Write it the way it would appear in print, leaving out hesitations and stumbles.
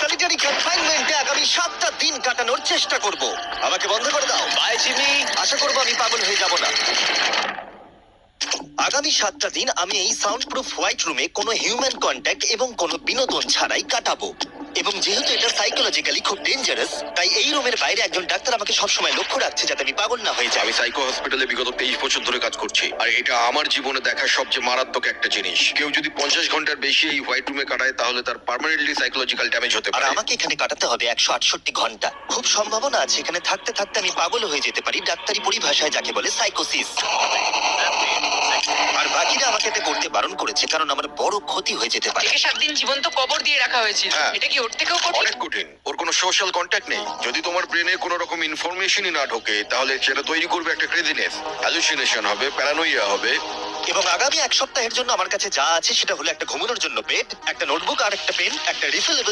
Solitary কনফাইনমেন্টে আগামী 7টা দিন কাটানোর চেষ্টা করব। আমাকে বন্ধ করে দাও। Bye Jimmy. আশা করবো আমি পাগল হয়ে যাব না। আগামী 7টা দিন আমি এই সাউন্ড প্রুফ হোয়াইট রুমে কোনো হিউম্যান কন্ট্যাক্ট এবং কোনো বিনোদন ছাড়াই কাটাবো। এবং যেহেতু এটা সাইকোলজিক্যালি খুব ডেঞ্জারাস, তাই এই রুমের বাইরে একজন ডাক্তার আমাকে সবসময় লক্ষ্য রাখছে যাতে আমি পাগল না হয়ে যাই। আমি সাইকো হসপিটালে বিগত 23 বছর ধরে কাজ করছি, আর এটা আমার জীবনে দেখা সবচেয়ে মারাত্মক একটা জিনিস। কেউ যদি 50 ঘন্টার বেশি এই হোয়াইট রুমে কাটায় তাহলে তার পার্মানেন্টলি সাইকোলজিক্যাল ড্যামেজ হতে আর পারে। আমাকে এখানে কাটাতে হবে 168 ঘন্টা। খুব সম্ভাবনা আছে এখানে থাকতে থাকতে আমি পাগল হয়ে যেতে পারি, ডাক্তারি পরিভাষায় যাকে বলে সাইকোসিস। আর বাকিরা আমাকে এটা করতে বারণ করেছে কারণ আমার বড় ক্ষতি হয়ে যেতে পারে। একে 7 দিন জীবন্ত কবর দিয়ে রাখা হয়েছিল। হ্যাঁ। এটা কি ওর থেকেও কঠিন? অনেক কঠিন। ওর কোনো সোশ্যাল কন্ট্যাক্ট নেই। যদি তোমার ব্রেনে কোনো রকম ইনফরমেশনই না ঢোকে তাহলে সেটা তৈরি করবে একটা ক্রেজিনেস, হ্যালুসিনেশন হবে, প্যারানোইয়া হবে। এবং আগামী 1 সপ্তাহের জন্য আমার কাছে যা আছে সেটা হলো একটা ঘুমানোর জন্য বেড, একটা নোটবুক আর একটা পেন, একটা রিফিলেবল